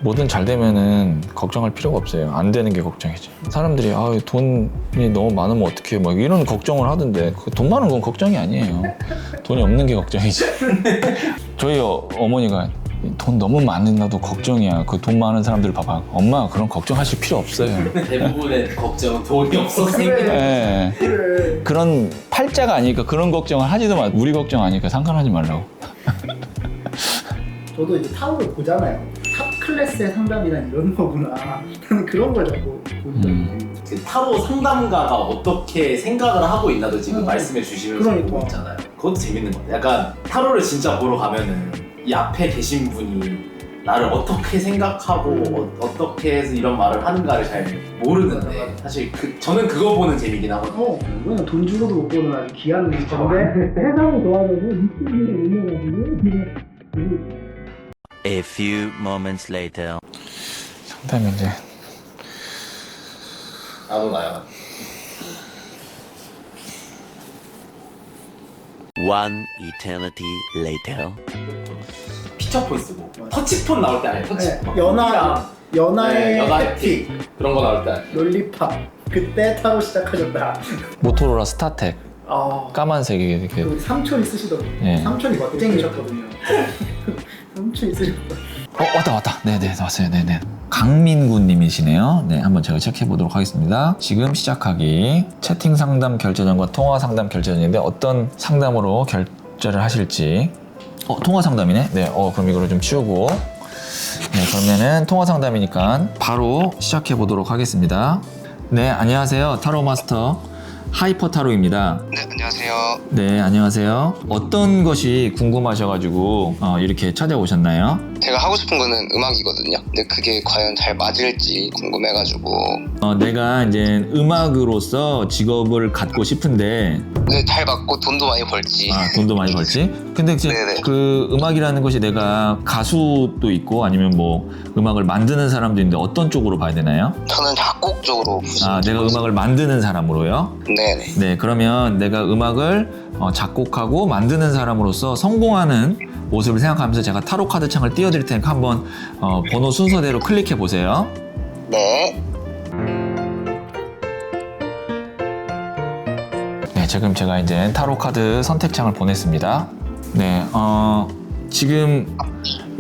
뭐든 잘 되면은 걱정할 필요가 없어요. 안 되는 게 걱정이지. 사람들이 돈이 너무 많으면 어떡해 막 이런 걱정을 하던데 돈 많은 건 걱정이 아니에요. 돈이 없는 게 걱정이지. 저희 어머니가 돈 너무 많은다도 걱정이야. 그 돈 많은 사람들 봐봐. 엄마 그런 걱정하실 필요 없어요. 대부분의 걱정은 돈이 없어서 생기는 네. 그래. 그런 팔자가 아니니까 그런 걱정을 하지도 마. 우리 걱정 아니니까 상관하지 말라고. 저도 이제 타로를 보잖아요. 탑 클래스의 상담이란 이런 거구나. 나는 그런 걸 자꾸 보니까. 그 타로 상담가가 어떻게 생각을 하고 있나도 지금 말씀해 주시면서 그러니까. 보고 있잖아요. 그것도 재밌는 것 같아요. 약간 타로를 진짜 보러 가면은 이 앞에 계신 분이 나를 어떻게 생각하고 어떻게 해서 이런 말을 하는가를 잘 모르는데 사실 저는 그거 보는 재미긴 하거든요. 이거는 돈 주고도 못 보는 아주 귀한 건데 세상이 도와줘서 미친일을 올려가지고 A few moments later. 상담이 이제 안 오나요? One eternity later. 피처폰 쓰고 터치폰 나올 때 아니에요? 터치폰 연하의 혜택 그런 거 나올 때 아니에요? 롤리팝 그때 타로 시작하셨다. 모토로라 스타텍 까만색이 이렇게 그 삼촌이 쓰시더라고요. 네. 삼촌이 멋쟁이셨거든요. 삼촌이 쓰셨거든요. 왔다. 네네 왔어요. 네네. 강민구님이시네요. 네, 한번 제가 체크해 보도록 하겠습니다. 지금 시작하기 채팅 상담 결제전과 통화 상담 결제전인데 어떤 상담으로 결제를 하실지. 통화 상담이네. 네, 그럼 이거를 좀 치우고. 네, 그러면은 통화 상담이니까 바로 시작해 보도록 하겠습니다. 네, 안녕하세요. 타로 마스터 하이퍼 타로입니다. 네, 안녕하세요. 네, 안녕하세요. 어떤 것이 궁금하셔가지고 이렇게 찾아오셨나요? 제가 하고 싶은 거는 음악이거든요. 근데 그게 과연 잘 맞을지 궁금해가지고. 내가 이제 음악으로서 직업을 갖고 싶은데 네, 잘 맞고 돈도 많이 벌지. 돈도 많이 벌지? 근데 이제 네네. 그 음악이라는 것이 내가 가수도 있고 아니면 뭐 음악을 만드는 사람도 있는데 어떤 쪽으로 봐야 되나요? 저는 작곡 쪽으로 보시면 내가 음악을 만드는 사람으로요? 네네. 네, 그러면 내가 음악을 작곡하고 만드는 사람으로서 성공하는 모습을 생각하면서 제가 타로 카드 창을 띄워드릴 테니까 한번 번호 순서대로 클릭해 보세요. 네. 네, 지금 제가 이제 타로 카드 선택창을 보냈습니다. 네, 지금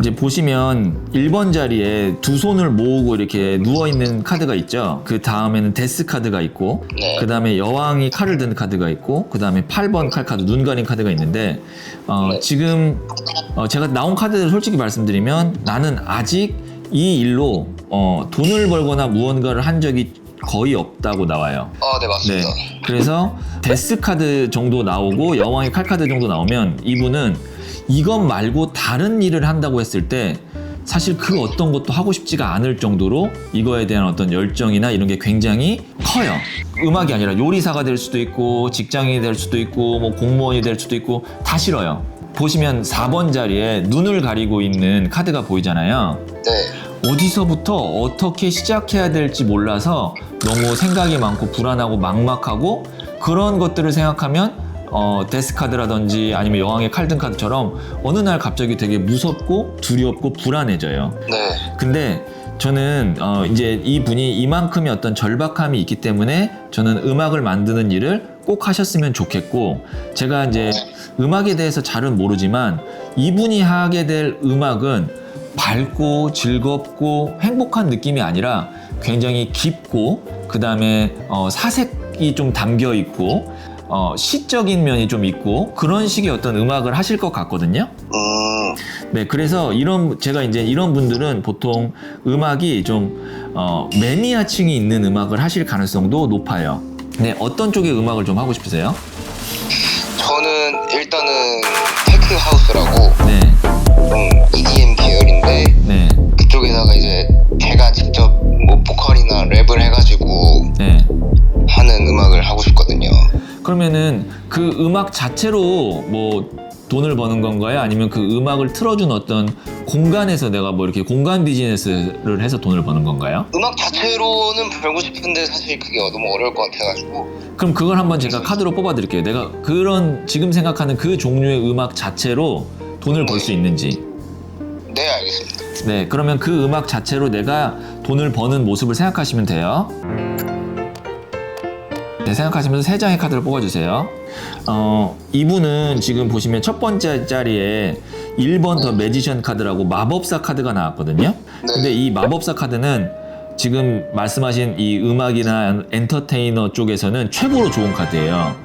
이제 보시면 1번 자리에 두 손을 모으고 이렇게 누워있는 카드가 있죠. 그 다음에는 데스 카드가 있고, 네. 그 다음에 여왕이 칼을 든 카드가 있고, 그 다음에 8번 칼 카드, 눈 가린 카드가 있는데, 지금 제가 나온 카드를 솔직히 말씀드리면 나는 아직 이 일로 돈을 벌거나 무언가를 한 적이 거의 없다고 나와요. 네, 맞습니다. 네. 그래서 데스 카드 정도 나오고 여왕의 칼 카드 정도 나오면 이분은 이것 말고 다른 일을 한다고 했을 때 사실 그 어떤 것도 하고 싶지가 않을 정도로 이거에 대한 어떤 열정이나 이런 게 굉장히 커요. 음악이 아니라 요리사가 될 수도 있고 직장인이 될 수도 있고 뭐 공무원이 될 수도 있고 다 싫어요. 보시면 4번 자리에 눈을 가리고 있는 카드가 보이잖아요. 네. 어디서부터 어떻게 시작해야 될지 몰라서 너무 생각이 많고 불안하고 막막하고 그런 것들을 생각하면 데스카드라든지 아니면 여왕의 칼든 카드처럼 어느 날 갑자기 되게 무섭고 두렵고 불안해져요. 네. 근데 저는 이제 이 분이 이만큼의 어떤 절박함이 있기 때문에 저는 음악을 만드는 일을 꼭 하셨으면 좋겠고, 제가 이제 음악에 대해서 잘은 모르지만 이분이 하게 될 음악은 밝고 즐겁고 행복한 느낌이 아니라 굉장히 깊고 그 다음에 사색이 좀 담겨 있고 시적인 면이 좀 있고 그런 식의 어떤 음악을 하실 것 같거든요. 네, 그래서 제가 이제 이런 분들은 보통 음악이 좀 매니아층이 있는 음악을 하실 가능성도 높아요. 네, 어떤 쪽의 음악을 좀 하고 싶으세요? 저는 일단은 테크 하우스라고 네, 좀 EDM 계열인데 네, 그쪽에다가 이제 제가 직접 뭐 보컬이나 랩을 해가지고 네. 하는 음악을 하고 싶거든요. 그러면은 그 음악 자체로 뭐 돈을 버는 건가요? 아니면 그 음악을 틀어준 어떤 공간에서 내가 뭐 이렇게 공간 비즈니스를 해서 돈을 버는 건가요? 음악 자체로는 벌고 싶은데 사실 그게 너무 어려울 것 같아가지고. 그럼 그걸 한번 제가 카드로 뽑아드릴게요. 내가 그런 지금 생각하는 그 종류의 음악 자체로 돈을 벌 수 있는지. 네, 알겠습니다. 네, 그러면 그 음악 자체로 내가 돈을 버는 모습을 생각하시면 돼요. 네, 생각하시면서 3장의 카드를 뽑아주세요. 이분은 지금 보시면 첫 번째 자리에 1번 더 매지션 카드라고 마법사 카드가 나왔거든요. 근데 이 마법사 카드는 지금 말씀하신 이 음악이나 엔터테이너 쪽에서는 최고로 좋은 카드예요.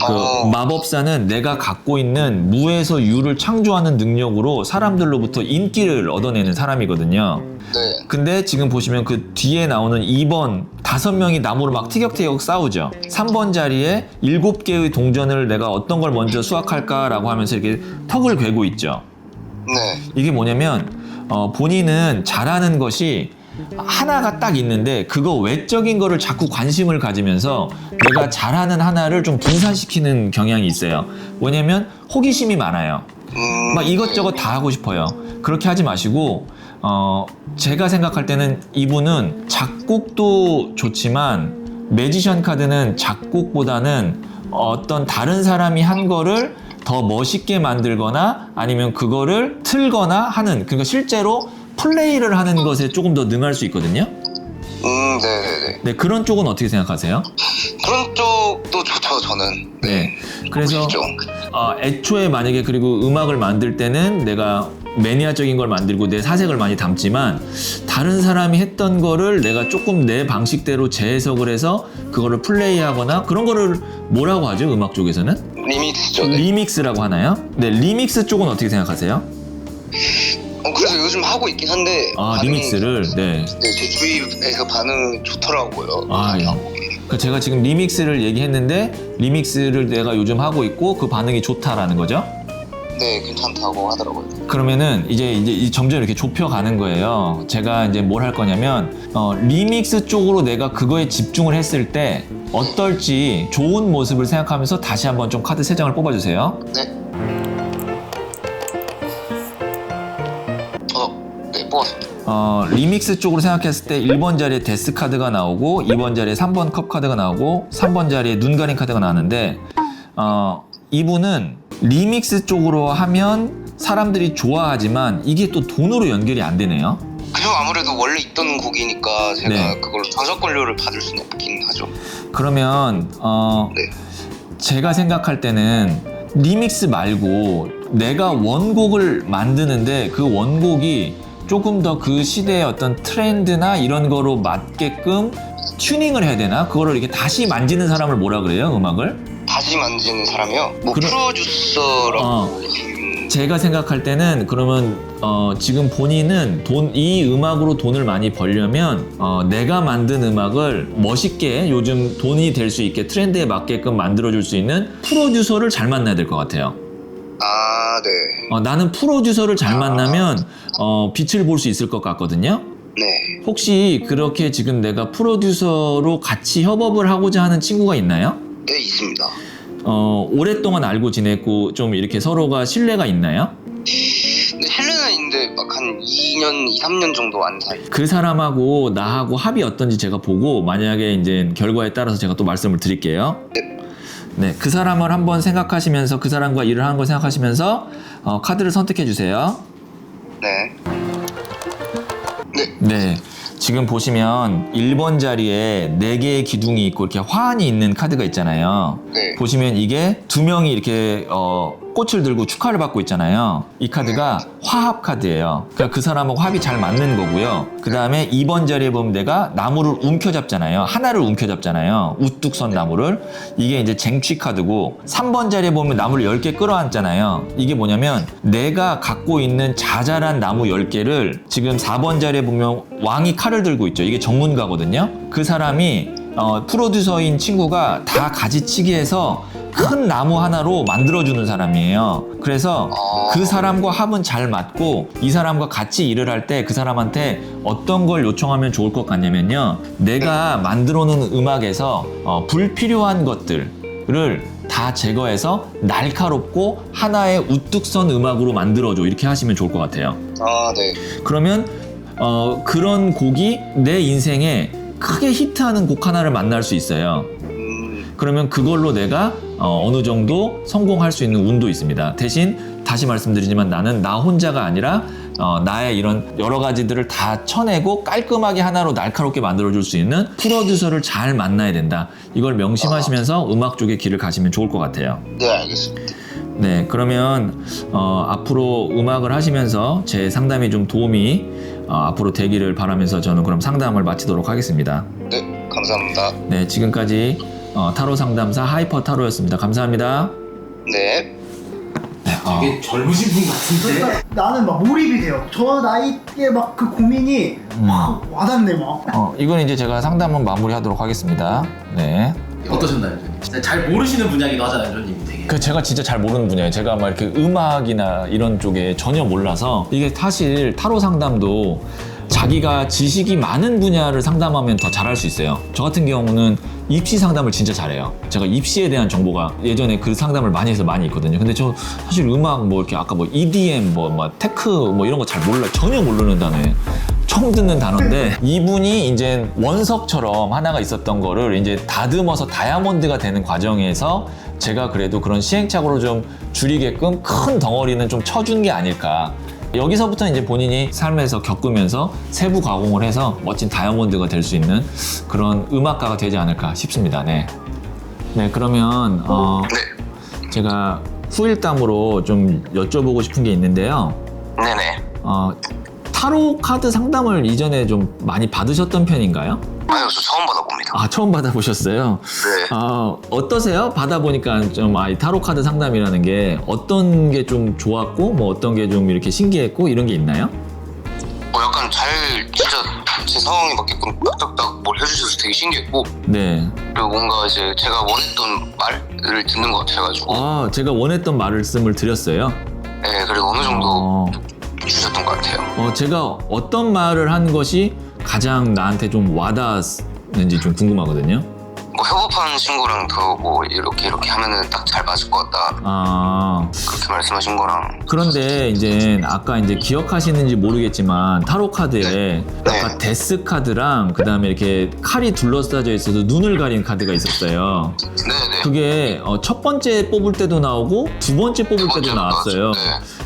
그 마법사는 내가 갖고 있는 무에서 유를 창조하는 능력으로 사람들로부터 인기를 얻어내는 사람이거든요. 네. 근데 지금 보시면 그 뒤에 나오는 2번 5명이 나무로 막 티격태격 싸우죠. 3번 자리에 7개의 동전을 내가 어떤 걸 먼저 수확할까라고 하면서 이렇게 턱을 괴고 있죠. 네. 이게 뭐냐면 본인은 잘하는 것이 하나가 딱 있는데 그거 외적인 거를 자꾸 관심을 가지면서 내가 잘하는 하나를 좀 분산시키는 경향이 있어요. 뭐냐면 호기심이 많아요. 막 이것저것 다 하고 싶어요. 그렇게 하지 마시고 제가 생각할 때는 이분은 작곡도 좋지만 매지션 카드는 작곡보다는 어떤 다른 사람이 한 거를 더 멋있게 만들거나 아니면 그거를 틀거나 하는, 그러니까 실제로 플레이를 하는 것에 조금 더 능할 수 있거든요. 네네네. 네, 그런 쪽은 어떻게 생각하세요? 그런 쪽도 좋죠, 저는. 네. 그래서 멋있죠. 애초에 만약에 그리고 음악을 만들 때는 내가 매니아적인 걸 만들고 내 사색을 많이 담지만 다른 사람이 했던 거를 내가 조금 내 방식대로 재해석을 해서 그거를 플레이하거나 그런 거를 뭐라고 하죠? 음악 쪽에서는? 리믹스죠. 네. 리믹스라고 하나요? 네, 리믹스 쪽은 어떻게 생각하세요? 그래서 요즘 하고 있긴 한데. 리믹스를, 네. 네, 제 주위에서 반응 좋더라고요. 예. 제가 지금 리믹스를 얘기했는데 리믹스를 내가 요즘 하고 있고 그 반응이 좋다라는 거죠? 네, 괜찮다고 하더라고요. 그러면은 이제 점점 이렇게 좁혀가는 거예요. 제가 이제 뭘 할 거냐면 리믹스 쪽으로 내가 그거에 집중을 했을 때 어떨지 좋은 모습을 생각하면서 다시 한번 좀 카드 3장을 뽑아주세요. 네. 네, 뽑았습니다. 리믹스 쪽으로 생각했을 때 1번 자리에 데스 카드가 나오고 2번 자리에 3번 컵 카드가 나오고 3번 자리에 눈 가린 카드가 나왔는데 이분은 리믹스 쪽으로 하면 사람들이 좋아하지만 이게 또 돈으로 연결이 안 되네요. 그죠, 아무래도 원래 있던 곡이니까 제가 네. 그걸 저작권료를 받을 수는 없긴 하죠. 그러면 네. 제가 생각할 때는 리믹스 말고 내가 원곡을 만드는데 그 원곡이 조금 더 그 시대의 어떤 트렌드나 이런 거로 맞게끔 튜닝을 해야 되나? 그거를 이렇게 다시 만지는 사람을 뭐라 그래요? 음악을? 다시 만지는 사람이요? 뭐 프로듀서라고 제가 생각할 때는 그러면 지금 본인은 이 음악으로 돈을 많이 벌려면 내가 만든 음악을 멋있게 요즘 돈이 될 수 있게 트렌드에 맞게끔 만들어줄 수 있는 프로듀서를 잘 만나야 될 것 같아요. 네. 나는 프로듀서를 잘 만나면 빛을 볼 수 있을 것 같거든요. 네. 혹시 그렇게 지금 내가 프로듀서로 같이 협업을 하고자 하는 친구가 있나요? 네, 있습니다. 오랫동안 알고 지냈고 좀 이렇게 서로가 신뢰가 있나요? 근데 실내는 있는데 막 한 2년, 2, 3년 정도 안 사이. 그 사람하고 나하고 합이 어떤지 제가 보고 만약에 이제 결과에 따라서 제가 또 말씀을 드릴게요. 네, 그 사람을 한번 생각하시면서 그 사람과 일을 하는 걸 생각하시면서 카드를 선택해 주세요. 네. 네. 지금 보시면 1번 자리에 4개의 기둥이 있고 이렇게 화환이 있는 카드가 있잖아요. 네. 보시면 이게 2명이 이렇게 꽃을 들고 축하를 받고 있잖아요. 이 카드가 화합 카드예요. 그러니까 그 사람하고 합이 잘 맞는 거고요. 그 다음에 2번 자리에 보면 내가 나무를 움켜잡잖아요. 하나를 움켜잡잖아요. 우뚝 선 나무를. 이게 이제 쟁취 카드고 3번 자리에 보면 나무를 10개 끌어안잖아요. 이게 뭐냐면 내가 갖고 있는 자잘한 나무 10개를 지금 4번 자리에 보면 왕이 칼을 들고 있죠. 이게 전문가거든요. 그 사람이 프로듀서인 친구가 다 가지치기해서 큰 나무 하나로 만들어주는 사람이에요. 그래서 그 사람과 합은 잘 맞고 이 사람과 같이 일을 할 때 그 사람한테 어떤 걸 요청하면 좋을 것 같냐면요. 내가 만들어 놓은 음악에서 불필요한 것들을 다 제거해서 날카롭고 하나의 우뚝 선 음악으로 만들어줘. 이렇게 하시면 좋을 것 같아요. 네. 그러면 그런 곡이 내 인생에 크게 히트하는 곡 하나를 만날 수 있어요. 그러면 그걸로 내가 어느 정도 성공할 수 있는 운도 있습니다. 대신 다시 말씀드리지만 나는 나 혼자가 아니라 나의 이런 여러 가지들을 다 쳐내고 깔끔하게 하나로 날카롭게 만들어줄 수 있는 프로듀서를 잘 만나야 된다. 이걸 명심하시면서 음악 쪽에 길을 가시면 좋을 것 같아요. 네, 알겠습니다. 네, 그러면 앞으로 음악을 하시면서 제 상담이 좀 도움이 앞으로 되기를 바라면서 저는 그럼 상담을 마치도록 하겠습니다. 네, 감사합니다. 네, 지금까지 타로 상담사 하이퍼 타로였습니다. 감사합니다. 네. 네, 되게 젊으신 분 같은데? 그러니까 나는 막 몰입이 돼요. 저 나이에 막 그 고민이 막 와닿네 막. 이건 이제 제가 상담은 마무리하도록 하겠습니다. 네. 어떠셨나요, 전님? 잘 모르시는 분야기도 하잖아요, 전님이 되게. 그 제가 진짜 잘 모르는 분야예요. 제가 막 이렇게 음악이나 이런 쪽에 전혀 몰라서 이게 사실 타로 상담도 자기가 지식이 많은 분야를 상담하면 더 잘할 수 있어요. 저 같은 경우는 입시 상담을 진짜 잘해요. 제가 입시에 대한 정보가 예전에 그 상담을 많이 해서 많이 있거든요. 근데 저 사실 음악 뭐 이렇게 아까 뭐 EDM 뭐 테크 뭐 이런 거 잘 몰라요. 전혀 모르는 단어예요. 처음 듣는 단어인데 이분이 이제 원석처럼 하나가 있었던 거를 이제 다듬어서 다이아몬드가 되는 과정에서 제가 그래도 그런 시행착오를 좀 줄이게끔 큰 덩어리는 좀 쳐준 게 아닐까. 여기서부터 이제 본인이 삶에서 겪으면서 세부 가공을 해서 멋진 다이아몬드가 될 수 있는 그런 음악가가 되지 않을까 싶습니다. 네. 네, 그러면 제가 후일담으로 좀 여쭤보고 싶은 게 있는데요. 네네. 타로 카드 상담을 이전에 좀 많이 받으셨던 편인가요? 아유, 저 처음 받아봅니다. 아, 처음 받아보셨어요? 네. 어떠세요? 받아보니까 좀 이 타로 카드 상담이라는 게 어떤 게 좀 좋았고 뭐 어떤 게 좀 이렇게 신기했고 이런 게 있나요? 약간 진짜 제 상황에 맞게끔 딱딱딱 뭘 해주셔서 되게 신기했고, 네. 그리고 뭔가 이제 제가 원했던 말을 듣는 것 같아가지고, 제가 원했던 말씀을 드렸어요. 네, 그리고 어느 정도 주셨던 것 같아요. 제가 어떤 말을 한 것이 가장 나한테 좀 와닿았는지 좀 궁금하거든요. 뭐 협업하는 친구랑 더 뭐 이렇게 하면은 딱 잘 맞을 것 같다. 그렇게 말씀하신 거랑. 그런데 이제 아까 이제 기억하시는지 모르겠지만 타로 카드에 아까 데스 카드랑 그다음에 이렇게 칼이 둘러싸져 있어서 눈을 가린 카드가 있었어요. 네네. 그게 첫 번째 뽑을 때도 나오고 두 번째 뽑을 때도 나왔어요. 네.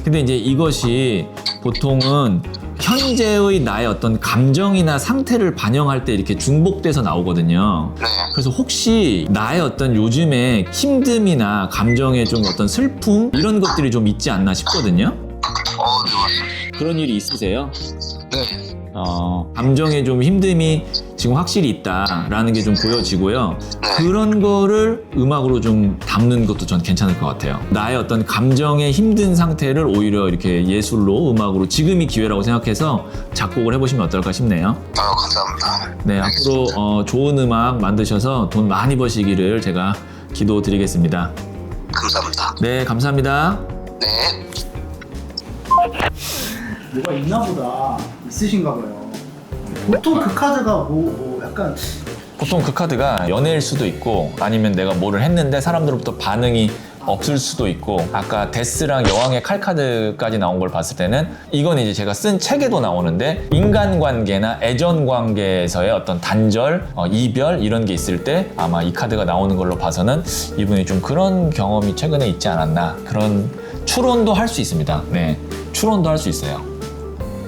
근데 이제 이것이 보통은 현재의 나의 어떤 감정이나 상태를 반영할 때 이렇게 중복돼서 나오거든요. 네. 그래서 혹시 나의 어떤 요즘에 힘듦이나 감정의 좀 어떤 슬픔 이런 것들이 좀 있지 않나 싶거든요. 네, 맞습니다. 그런 일이 있으세요? 네. 감정에 좀 힘듦이 지금 확실히 있다라는 게 좀 보여지고요. 네. 그런 거를 음악으로 좀 담는 것도 전 괜찮을 것 같아요. 나의 어떤 감정의 힘든 상태를 오히려 이렇게 예술로, 음악으로 지금이 기회라고 생각해서 작곡을 해보시면 어떨까 싶네요. 감사합니다. 네, 앞으로 좋은 음악 만드셔서 돈 많이 버시기를 제가 기도드리겠습니다. 감사합니다. 네, 감사합니다. 네. 뭐가 있나 보다. 있으신가 봐요. 보통 그 카드가 뭐 약간 보통 그 카드가 연애일 수도 있고 아니면 내가 뭐를 했는데 사람들로부터 반응이 없을 수도 있고, 아까 데스랑 여왕의 칼 카드까지 나온 걸 봤을 때는 이건 이제 제가 쓴 책에도 나오는데 인간관계나 애정관계에서의 어떤 단절, 이별 이런 게 있을 때 아마 이 카드가 나오는 걸로 봐서는 이분이 좀 그런 경험이 최근에 있지 않았나, 그런 추론도 할 수 있습니다. 네, 추론도 할 수 있어요.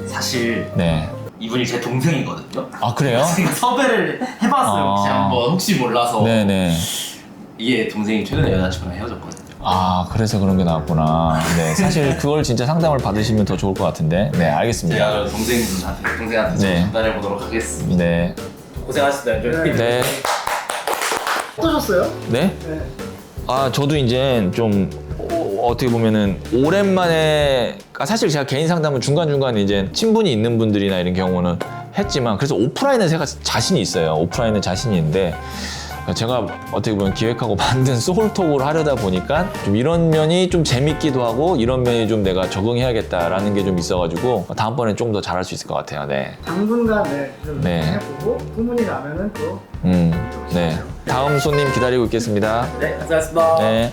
사실 네. 이분이 제 동생이거든요. 아, 그래요? 제가 섭외를 해봤어요. 혹시 한번 혹시 몰라서. 네네. 이게 동생이 최근에 여자친구랑 헤어졌거든요. 그래서 그런 게 나왔구나. 네, 사실 그걸 진짜 상담을 받으시면 더 좋을 것 같은데. 네, 알겠습니다. 제가 동생한테 네. 전달해 보도록 하겠습니다. 네. 고생하셨습니다. 네. 어떠셨어요? 네? 네. 저도 이제 좀 어떻게 보면은 오랜만에, 사실 제가 개인 상담은 중간중간 이제 친분이 있는 분들이나 이런 경우는 했지만, 그래서 오프라인은 제가 자신이 있어요. 오프라인은 자신이 있는데 제가 어떻게 보면 기획하고 만든 소울톡을 하려다 보니까 좀 이런 면이 좀 재밌기도 하고 이런 면이 좀 내가 적응해야겠다라는 게 좀 있어가지고 다음번에 좀 더 잘할 수 있을 것 같아요. 네. 당분간 좀 네. 해보고 소문이 나면은 또 네. 다음 손님 기다리고 있겠습니다. 네, 고생하셨습니다. 네.